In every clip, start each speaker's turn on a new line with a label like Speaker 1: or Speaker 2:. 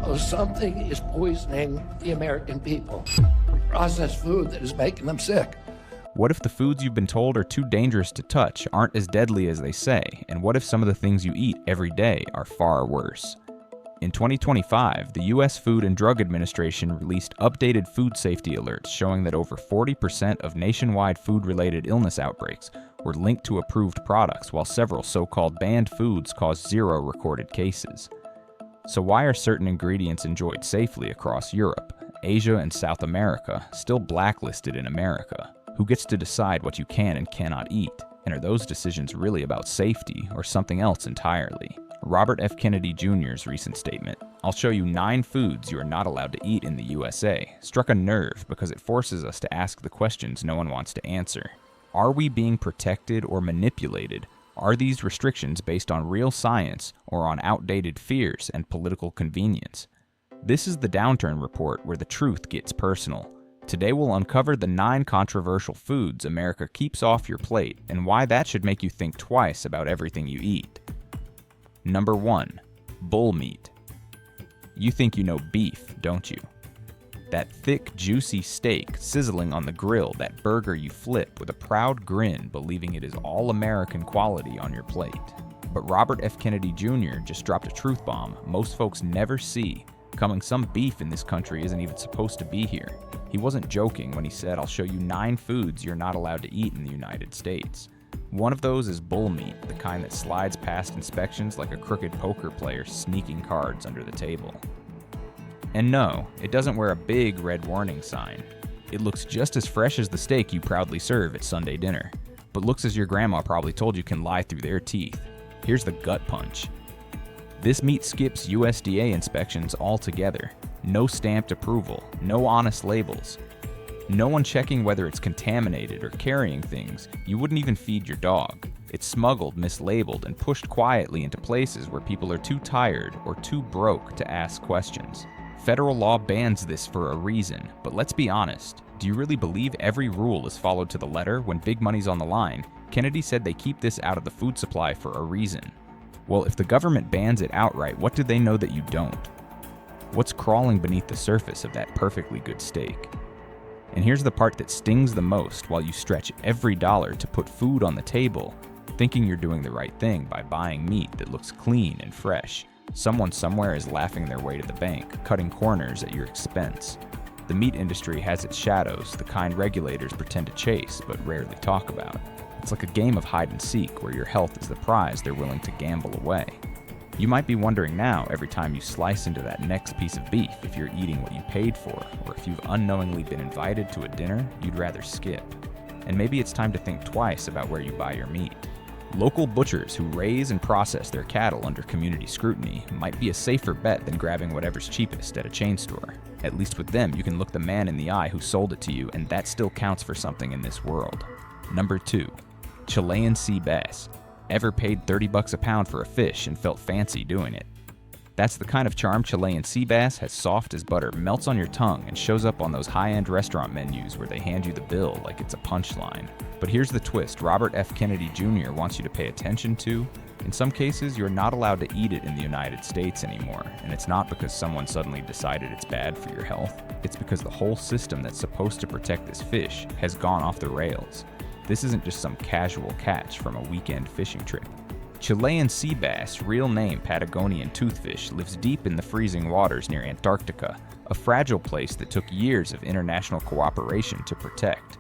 Speaker 1: Oh, something is poisoning the American people. Processed food that is making them sick.
Speaker 2: What if the foods you've been told are too dangerous to touch aren't as deadly as they say? And what if some of the things you eat every day are far worse? In 2025, the U.S. Food and Drug Administration released updated food safety alerts showing that over 40% of nationwide food-related illness outbreaks were linked to approved products, while several so-called banned foods caused 0 recorded cases. So why are certain ingredients enjoyed safely across Europe, Asia, and South America still blacklisted in America? Who gets to decide what you can and cannot eat? And are those decisions really about safety or something else entirely? Robert F. Kennedy Jr.'s recent statement, "I'll show you 9 foods you are not allowed to eat in the USA," struck a nerve because it forces us to ask the questions no one wants to answer. Are we being protected or manipulated? Are these restrictions based on real science or on outdated fears and political convenience? This is the Downturn Report, where the truth gets personal. Today we'll uncover the 9 controversial foods America keeps off your plate and why that should make you think twice about everything you eat. Number 1. Bull meat. You think you know beef, don't you? That thick, juicy steak sizzling on the grill, that burger you flip with a proud grin, believing it is all American quality on your plate. But Robert F. Kennedy Jr. just dropped a truth bomb most folks never see. Some beef in this country isn't even supposed to be here. He wasn't joking when he said, "I'll show you 9 foods you're not allowed to eat in the United States." One of those is bull meat, the kind that slides past inspections like a crooked poker player sneaking cards under the table. And no, it doesn't wear a big red warning sign. It looks just as fresh as the steak you proudly serve at Sunday dinner, but looks as your grandma probably told you can lie through their teeth. Here's the gut punch. This meat skips USDA inspections altogether. No stamped approval, no honest labels. No one checking whether it's contaminated or carrying things you wouldn't even feed your dog. It's smuggled, mislabeled, and pushed quietly into places where people are too tired or too broke to ask questions. Federal law bans this for a reason, but let's be honest. Do you really believe every rule is followed to the letter when big money's on the line? Kennedy said they keep this out of the food supply for a reason. Well, if the government bans it outright, what do they know that you don't? What's crawling beneath the surface of that perfectly good steak? And here's the part that stings the most while you stretch every dollar to put food on the table, thinking you're doing the right thing by buying meat that looks clean and fresh. Someone somewhere is laughing their way to the bank, cutting corners at your expense. The meat industry has its shadows, the kind regulators pretend to chase but rarely talk about. It's like a game of hide and seek where your health is the prize they're willing to gamble away. You might be wondering now, every time you slice into that next piece of beef, if you're eating what you paid for, or if you've unknowingly been invited to a dinner you'd rather skip. And maybe it's time to think twice about where you buy your meat. Local butchers who raise and process their cattle under community scrutiny might be a safer bet than grabbing whatever's cheapest at a chain store. At least with them, you can look the man in the eye who sold it to you, and that still counts for something in this world. Number 2. Chilean Sea Bass. Ever paid $30 a pound for a fish and felt fancy doing it? That's the kind of charm Chilean sea bass has soft as butter, melts on your tongue, and shows up on those high-end restaurant menus where they hand you the bill like it's a punchline. But here's the twist Robert F. Kennedy Jr. wants you to pay attention to. In some cases, you're not allowed to eat it in the United States anymore, and it's not because someone suddenly decided it's bad for your health. It's because the whole system that's supposed to protect this fish has gone off the rails. This isn't just some casual catch from a weekend fishing trip. Chilean sea bass, real name Patagonian toothfish, lives deep in the freezing waters near Antarctica, a fragile place that took years of international cooperation to protect.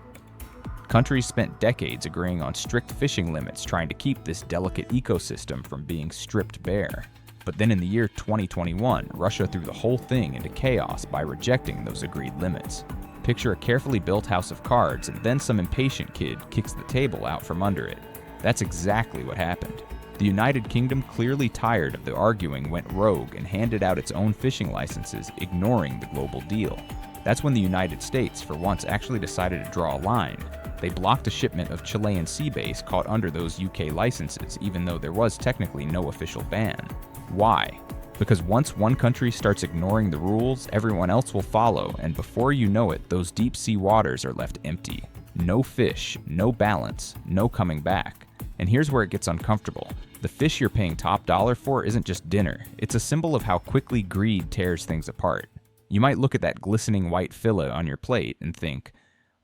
Speaker 2: Countries spent decades agreeing on strict fishing limits trying to keep this delicate ecosystem from being stripped bare. But then in the year 2021, Russia threw the whole thing into chaos by rejecting those agreed limits. Picture a carefully built house of cards, and then some impatient kid kicks the table out from under it. That's exactly what happened. The United Kingdom, clearly tired of the arguing, went rogue and handed out its own fishing licenses, ignoring the global deal. That's when the United States, for once, actually decided to draw a line. They blocked a shipment of Chilean sea bass caught under those UK licenses, even though there was technically no official ban. Why? Because once one country starts ignoring the rules, everyone else will follow, and before you know it, those deep sea waters are left empty. No fish, no balance, no coming back. And here's where it gets uncomfortable. The fish you're paying top dollar for isn't just dinner, it's a symbol of how quickly greed tears things apart. You might look at that glistening white fillet on your plate and think,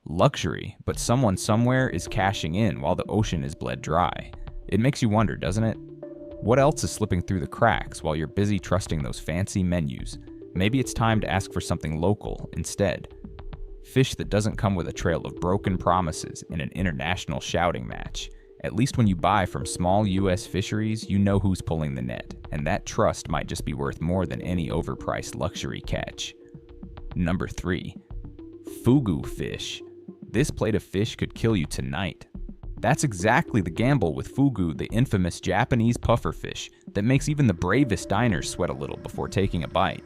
Speaker 2: luxury, but someone somewhere is cashing in while the ocean is bled dry. It makes you wonder, doesn't it? What else is slipping through the cracks while you're busy trusting those fancy menus? Maybe it's time to ask for something local instead. Fish that doesn't come with a trail of broken promises and an international shouting match. At least when you buy from small U.S. fisheries, you know who's pulling the net, and that trust might just be worth more than any overpriced luxury catch. Number 3. Fugu Fish. This plate of fish could kill you tonight. That's exactly the gamble with fugu, the infamous Japanese puffer fish that makes even the bravest diners sweat a little before taking a bite.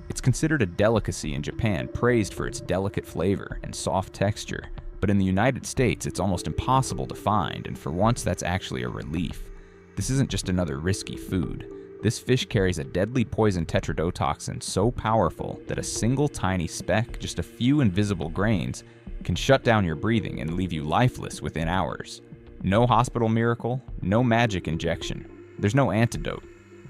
Speaker 2: It's considered a delicacy in Japan, praised for its delicate flavor and soft texture. But in the United States, it's almost impossible to find, and for once that's actually a relief. This isn't just another risky food. This fish carries a deadly poison tetrodotoxin so powerful that a single tiny speck, just a few invisible grains, can shut down your breathing and leave you lifeless within hours. No hospital miracle, no magic injection. There's no antidote.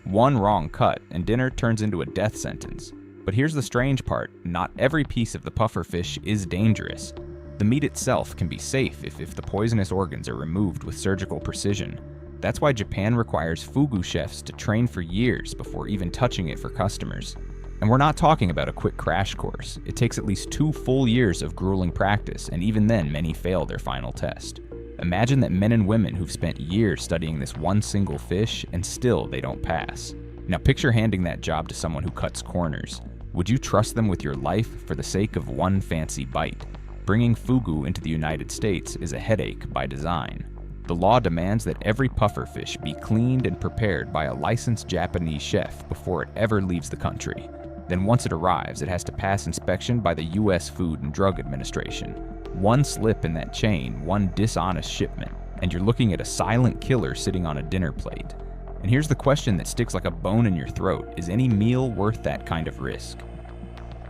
Speaker 2: One wrong cut, and dinner turns into a death sentence. But here's the strange part, not every piece of the puffer fish is dangerous. The meat itself can be safe if the poisonous organs are removed with surgical precision. That's why Japan requires fugu chefs to train for years before even touching it for customers. And we're not talking about a quick crash course. It takes at least 2 full years of grueling practice, and even then many fail their final test. Imagine that men and women who've spent years studying this one single fish, and still they don't pass. Now picture handing that job to someone who cuts corners. Would you trust them with your life for the sake of one fancy bite? Bringing fugu into the United States is a headache by design. The law demands that every puffer fish be cleaned and prepared by a licensed Japanese chef before it ever leaves the country. Then once it arrives, it has to pass inspection by the U.S. Food and Drug Administration. One slip in that chain, one dishonest shipment, and you're looking at a silent killer sitting on a dinner plate. And here's the question that sticks like a bone in your throat: is any meal worth that kind of risk?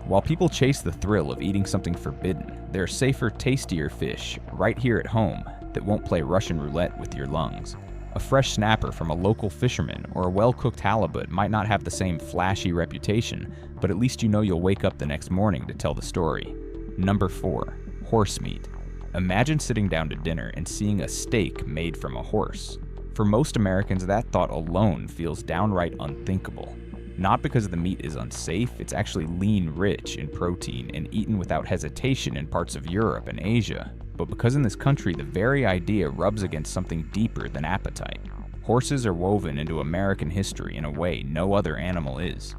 Speaker 2: While people chase the thrill of eating something forbidden, there are safer, tastier fish right here at home that won't play Russian roulette with your lungs. A fresh snapper from a local fisherman or a well-cooked halibut might not have the same flashy reputation, but at least you know you'll wake up the next morning to tell the story. Number 4. Horse meat. Imagine sitting down to dinner and seeing a steak made from a horse. For most Americans, that thought alone feels downright unthinkable. Not because the meat is unsafe, it's actually lean rich in protein and eaten without hesitation in parts of Europe and Asia, but because in this country the very idea rubs against something deeper than appetite. Horses are woven into American history in a way no other animal is.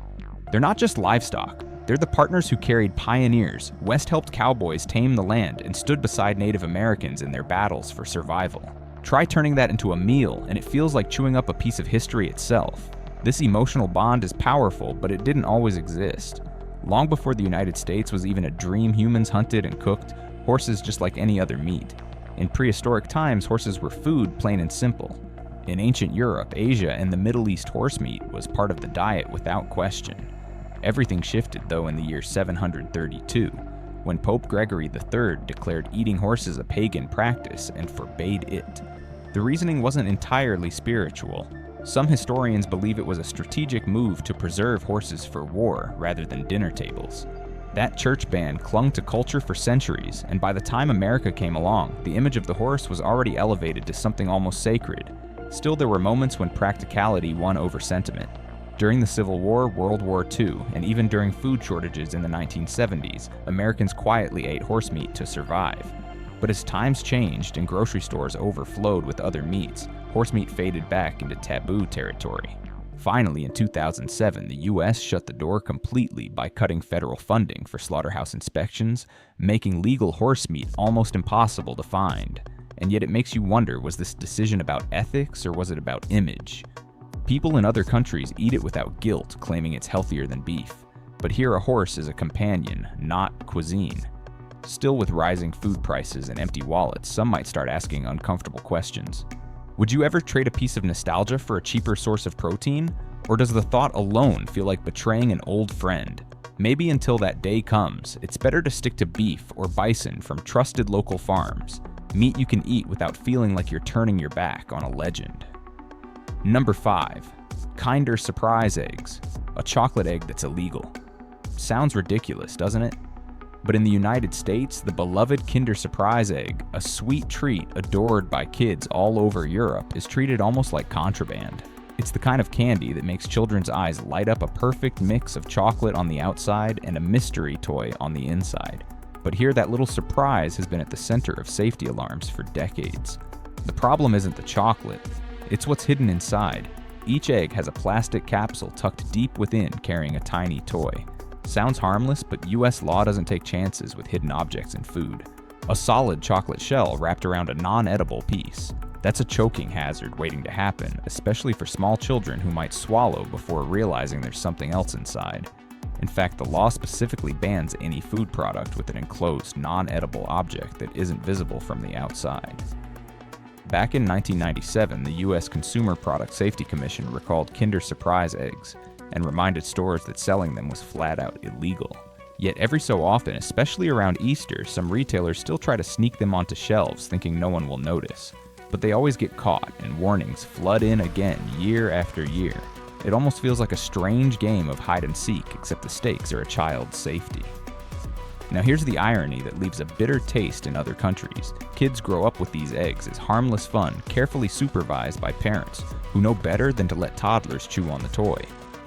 Speaker 2: They're not just livestock, they're the partners who carried pioneers. West helped cowboys tame the land and stood beside Native Americans in their battles for survival. Try turning that into a meal and it feels like chewing up a piece of history itself. This emotional bond is powerful, but it didn't always exist. Long before the United States was even a dream humans hunted and cooked, horses just like any other meat. In prehistoric times, horses were food, plain and simple. In ancient Europe, Asia, and the Middle East, horse meat was part of the diet without question. Everything shifted, though, in the year 732, when Pope Gregory III declared eating horses a pagan practice and forbade it. The reasoning wasn't entirely spiritual. Some historians believe it was a strategic move to preserve horses for war rather than dinner tables. That church ban clung to culture for centuries, and by the time America came along, the image of the horse was already elevated to something almost sacred. Still, there were moments when practicality won over sentiment. During the Civil War, World War II, and even during food shortages in the 1970s, Americans quietly ate horse meat to survive. But as times changed and grocery stores overflowed with other meats, horse meat faded back into taboo territory. Finally, in 2007, the U.S. shut the door completely by cutting federal funding for slaughterhouse inspections, making legal horse meat almost impossible to find. And yet it makes you wonder, was this decision about ethics or was it about image? People in other countries eat it without guilt, claiming it's healthier than beef. But here a horse is a companion, not cuisine. Still, with rising food prices and empty wallets, some might start asking uncomfortable questions. Would you ever trade a piece of nostalgia for a cheaper source of protein? Or does the thought alone feel like betraying an old friend? Maybe until that day comes, it's better to stick to beef or bison from trusted local farms. Meat you can eat without feeling like you're turning your back on a legend. Number 5. Kinder Surprise eggs, a chocolate egg that's illegal. Sounds ridiculous, doesn't it? But in the United States, the beloved Kinder Surprise egg, a sweet treat adored by kids all over Europe, is treated almost like contraband. It's the kind of candy that makes children's eyes light up a perfect mix of chocolate on the outside and a mystery toy on the inside. But here, that little surprise has been at the center of safety alarms for decades. The problem isn't the chocolate, it's what's hidden inside. Each egg has a plastic capsule tucked deep within carrying a tiny toy. Sounds harmless, but US law doesn't take chances with hidden objects in food. A solid chocolate shell wrapped around a non-edible piece. That's a choking hazard waiting to happen, especially for small children who might swallow before realizing there's something else inside. In fact, the law specifically bans any food product with an enclosed, non-edible object that isn't visible from the outside. Back in 1997, the U.S. Consumer Product Safety Commission recalled Kinder Surprise eggs and reminded stores that selling them was flat out illegal. Yet every so often, especially around Easter, some retailers still try to sneak them onto shelves thinking no one will notice. But they always get caught, and warnings flood in again year after year. It almost feels like a strange game of hide and seek, except the stakes are a child's safety. Now here's the irony that leaves a bitter taste in other countries. Kids grow up with these eggs as harmless fun, carefully supervised by parents who know better than to let toddlers chew on the toy.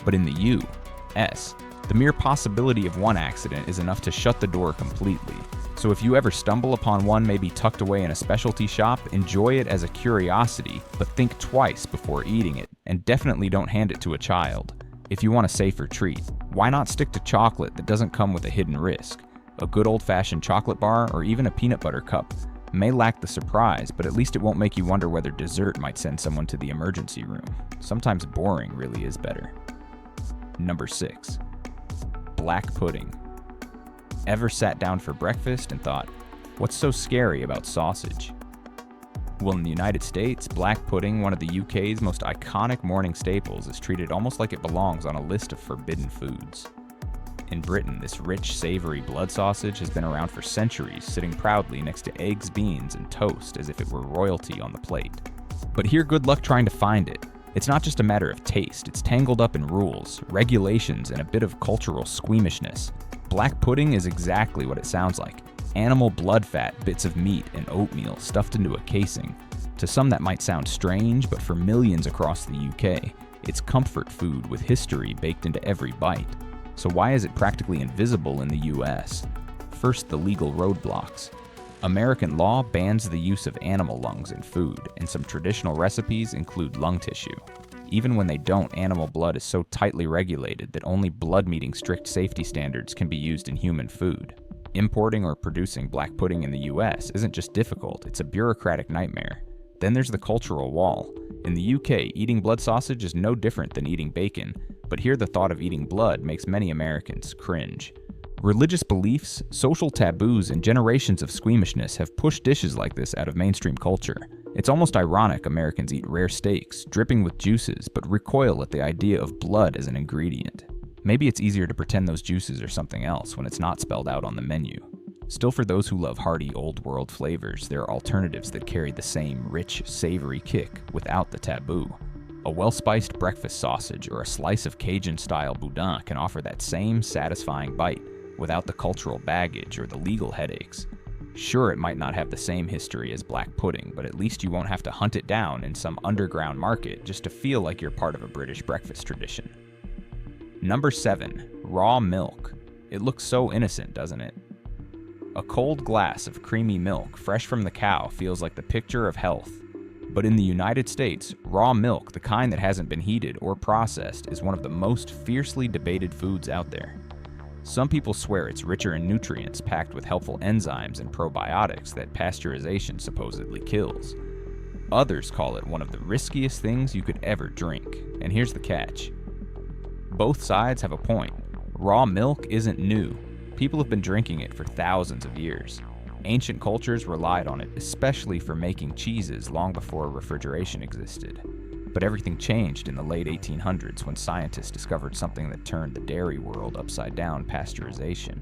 Speaker 2: But in the U.S., the mere possibility of one accident is enough to shut the door completely. So if you ever stumble upon one maybe tucked away in a specialty shop, enjoy it as a curiosity, but think twice before eating it, and definitely don't hand it to a child. If you want a safer treat, why not stick to chocolate that doesn't come with a hidden risk? A good old-fashioned chocolate bar or even a peanut butter cup may lack the surprise, but at least it won't make you wonder whether dessert might send someone to the emergency room. Sometimes boring really is better. Number 6. Black pudding. Ever sat down for breakfast and thought, what's so scary about sausage? Well, in the United States, black pudding, one of the UK's most iconic morning staples, is treated almost like it belongs on a list of forbidden foods. In Britain, this rich, savory blood sausage has been around for centuries, sitting proudly next to eggs, beans, and toast as if it were royalty on the plate. But here, good luck trying to find it. It's not just a matter of taste, it's tangled up in rules, regulations, and a bit of cultural squeamishness. Black pudding is exactly what it sounds like. Animal blood fat, bits of meat, and oatmeal stuffed into a casing. To some that might sound strange, but for millions across the UK, it's comfort food with history baked into every bite. So why is it practically invisible in the US? First, the legal roadblocks. American law bans the use of animal lungs in food, and some traditional recipes include lung tissue. Even when they don't, animal blood is so tightly regulated that only blood meeting strict safety standards can be used in human food. Importing or producing black pudding in the US isn't just difficult, it's a bureaucratic nightmare. Then there's the cultural wall. In the UK, eating blood sausage is no different than eating bacon, but here the thought of eating blood makes many Americans cringe. Religious beliefs, social taboos, and generations of squeamishness have pushed dishes like this out of mainstream culture. It's almost ironic Americans eat rare steaks, dripping with juices, but recoil at the idea of blood as an ingredient. Maybe it's easier to pretend those juices are something else when it's not spelled out on the menu. Still, for those who love hearty, old-world flavors, there are alternatives that carry the same rich, savory kick without the taboo. A well-spiced breakfast sausage or a slice of Cajun-style boudin can offer that same satisfying bite without the cultural baggage or the legal headaches. Sure, it might not have the same history as black pudding, but at least you won't have to hunt it down in some underground market just to feel like you're part of a British breakfast tradition. Number 7. Raw milk. It looks so innocent, doesn't it? A cold glass of creamy milk fresh from the cow feels like the picture of health. But in the United States, raw milk, the kind that hasn't been heated or processed, is one of the most fiercely debated foods out there. Some people swear it's richer in nutrients packed with helpful enzymes and probiotics that pasteurization supposedly kills. Others call it one of the riskiest things you could ever drink. And here's the catch. Both sides have a point. Raw milk isn't new. People have been drinking it for thousands of years. Ancient cultures relied on it, especially for making cheeses long before refrigeration existed. But everything changed in the late 1800s when scientists discovered something that turned the dairy world upside down: pasteurization.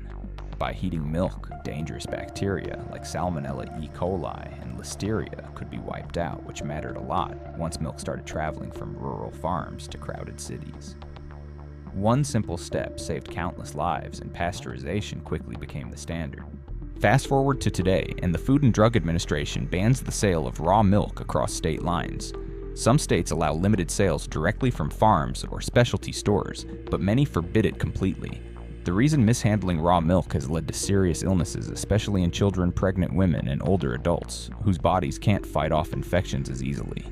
Speaker 2: by heating milk, dangerous bacteria like Salmonella E. coli and Listeria could be wiped out, which mattered a lot once milk started traveling from rural farms to crowded cities. One simple step saved countless lives, and pasteurization quickly became the standard. Fast forward to today, and the Food and Drug Administration bans the sale of raw milk across state lines. Some states allow limited sales directly from farms or specialty stores, but many forbid it completely. The reason mishandling raw milk has led to serious illnesses, especially in children, pregnant women, and older adults, whose bodies can't fight off infections as easily.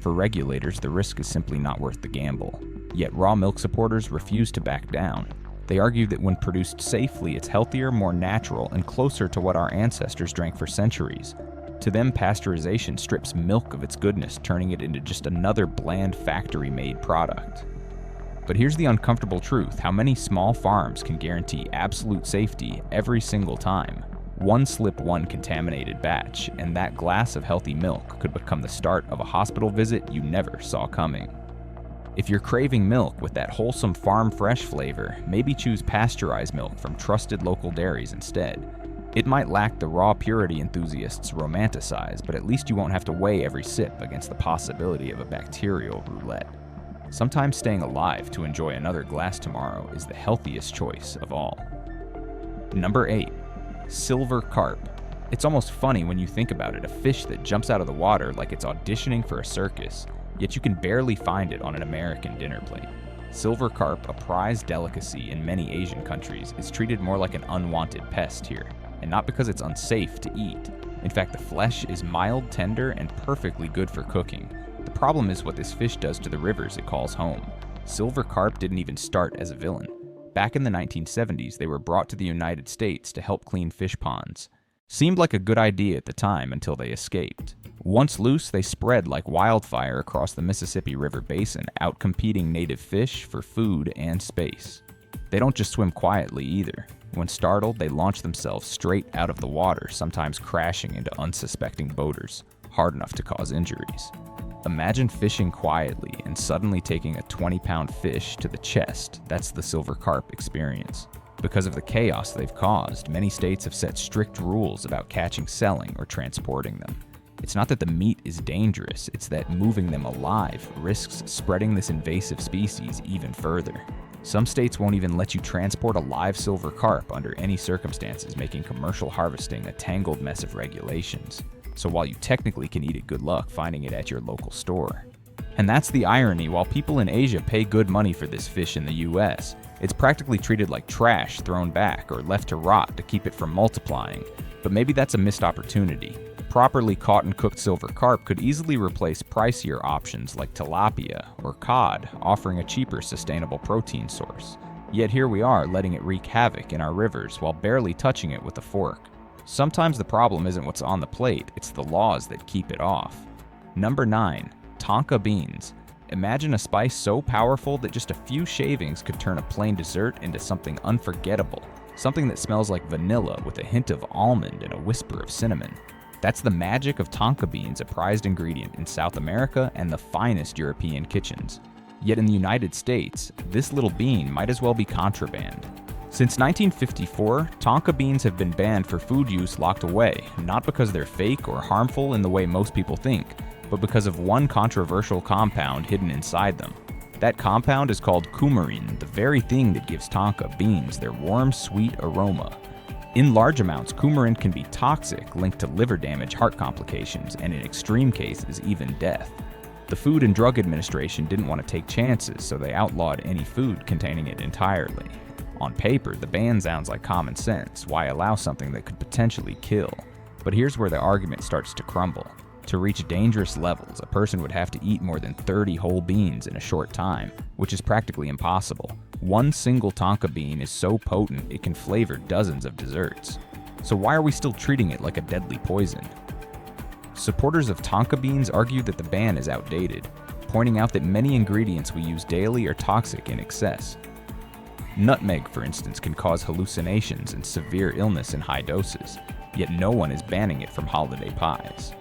Speaker 2: For regulators, the risk is simply not worth the gamble. Yet raw milk supporters refuse to back down. They argue that when produced safely, it's healthier, more natural, and closer to what our ancestors drank for centuries. To them, pasteurization strips milk of its goodness, turning it into just another bland factory-made product. But here's the uncomfortable truth: how many small farms can guarantee absolute safety every single time? One slip, one contaminated batch, and that glass of healthy milk could become the start of a hospital visit you never saw coming. If you're craving milk with that wholesome farm fresh flavor, maybe choose pasteurized milk from trusted local dairies instead. It might lack the raw purity enthusiasts romanticize, but at least you won't have to weigh every sip against the possibility of a bacterial roulette. Sometimes staying alive to enjoy another glass tomorrow is the healthiest choice of all. Number 8. Silver carp. It's almost funny when you think about it, a fish that jumps out of the water like it's auditioning for a circus, yet you can barely find it on an American dinner plate. Silver carp, a prized delicacy in many Asian countries, is treated more like an unwanted pest here, and not because it's unsafe to eat. In fact, the flesh is mild, tender, and perfectly good for cooking. The problem is what this fish does to the rivers it calls home. Silver carp didn't even start as a villain. Back in the 1970s, they were brought to the United States to help clean fish ponds. Seemed like a good idea at the time until they escaped. Once loose, they spread like wildfire across the Mississippi River basin, outcompeting native fish for food and space. They don't just swim quietly either. When startled, they launch themselves straight out of the water, sometimes crashing into unsuspecting boaters, hard enough to cause injuries. Imagine fishing quietly and suddenly taking a 20-pound fish to the chest. That's the silver carp experience. Because of the chaos they've caused, many states have set strict rules about catching, selling, or transporting them. It's not that the meat is dangerous, it's that moving them alive risks spreading this invasive species even further. Some states won't even let you transport a live silver carp under any circumstances, making commercial harvesting a tangled mess of regulations. So while you technically can eat it, good luck finding it at your local store. And that's the irony: while people in Asia pay good money for this fish in the US, it's practically treated like trash thrown back or left to rot to keep it from multiplying. But maybe that's a missed opportunity. Properly caught and cooked silver carp could easily replace pricier options like tilapia or cod, offering a cheaper, sustainable protein source. Yet here we are, letting it wreak havoc in our rivers while barely touching it with a fork. Sometimes the problem isn't what's on the plate, it's the laws that keep it off. Number 9. Tonka beans. Imagine a spice so powerful that just a few shavings could turn a plain dessert into something unforgettable. Something that smells like vanilla with a hint of almond and a whisper of cinnamon. That's the magic of tonka beans, a prized ingredient in South America and the finest European kitchens. Yet in the United States, this little bean might as well be contraband. Since 1954, tonka beans have been banned for food use, locked away, not because they're fake or harmful in the way most people think, but because of one controversial compound hidden inside them. That compound is called coumarin, the very thing that gives tonka beans their warm, sweet aroma. In large amounts, coumarin can be toxic, linked to liver damage, heart complications, and in extreme cases, even death. The Food and Drug Administration didn't want to take chances, so they outlawed any food containing it entirely. On paper, the ban sounds like common sense. Why allow something that could potentially kill? But here's where the argument starts to crumble. To reach dangerous levels, a person would have to eat more than 30 whole beans in a short time, which is practically impossible. One single tonka bean is so potent it can flavor dozens of desserts. So why are we still treating it like a deadly poison? Supporters of tonka beans argue that the ban is outdated, pointing out that many ingredients we use daily are toxic in excess. Nutmeg, for instance, can cause hallucinations and severe illness in high doses, yet no one is banning it from holiday pies.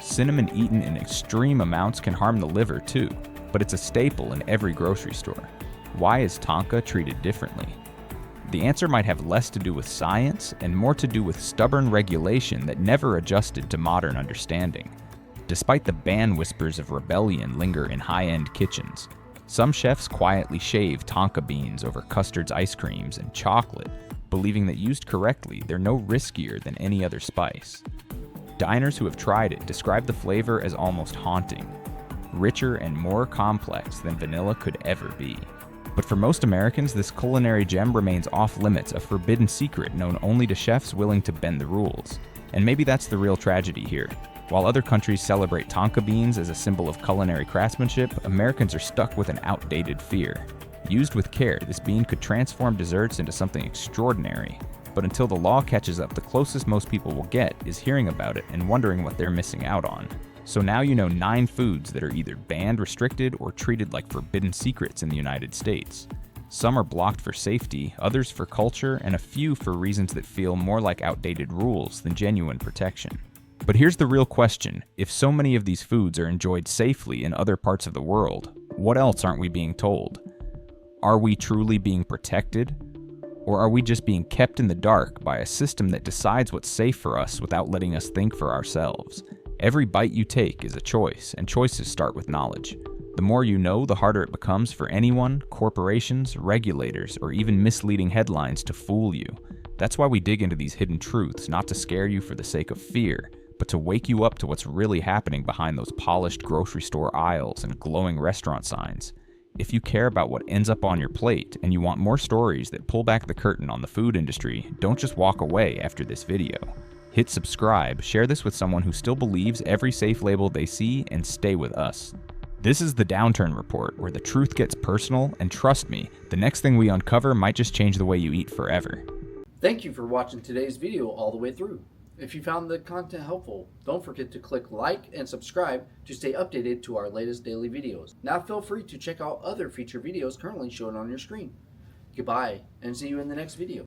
Speaker 2: Cinnamon eaten in extreme amounts can harm the liver too, but it's a staple in every grocery store. Why is tonka treated differently? The answer might have less to do with science and more to do with stubborn regulation that never adjusted to modern understanding. Despite the ban whispers of rebellion linger in high-end kitchens, some chefs quietly shave Tonka beans over custards, ice creams, and chocolate, believing that used correctly, they're no riskier than any other spice. Diners who have tried it describe the flavor as almost haunting, richer and more complex than vanilla could ever be. But for most Americans, this culinary gem remains off-limits, a forbidden secret known only to chefs willing to bend the rules. And maybe that's the real tragedy here. While other countries celebrate Tonka beans as a symbol of culinary craftsmanship, Americans are stuck with an outdated fear. Used with care, this bean could transform desserts into something extraordinary. But until the law catches up, the closest most people will get is hearing about it and wondering what they're missing out on. So now you know 9 foods that are either banned, restricted, or treated like forbidden secrets in the United States. Some are blocked for safety, others for culture, and a few for reasons that feel more like outdated rules than genuine protection. But here's the real question: if so many of these foods are enjoyed safely in other parts of the world, what else aren't we being told? Are we truly being protected? Or are we just being kept in the dark by a system that decides what's safe for us without letting us think for ourselves? Every bite you take is a choice, and choices start with knowledge. The more you know, the harder it becomes for anyone, corporations, regulators, or even misleading headlines to fool you. That's why we dig into these hidden truths, not to scare you for the sake of fear, but to wake you up to what's really happening behind those polished grocery store aisles and glowing restaurant signs. If you care about what ends up on your plate and you want more stories that pull back the curtain on the food industry, don't just walk away after this video. Hit subscribe, share this with someone who still believes every safe label they see, and stay with us. This is the Downturn Report, where the truth gets personal, and trust me, the next thing we uncover might just change the way you eat forever.
Speaker 3: Thank you for watching today's video all the way through. If you found the content helpful, don't forget to click like and subscribe to stay updated to our latest daily videos. Now feel free to check out other feature videos currently shown on your screen. Goodbye, and see you in the next video.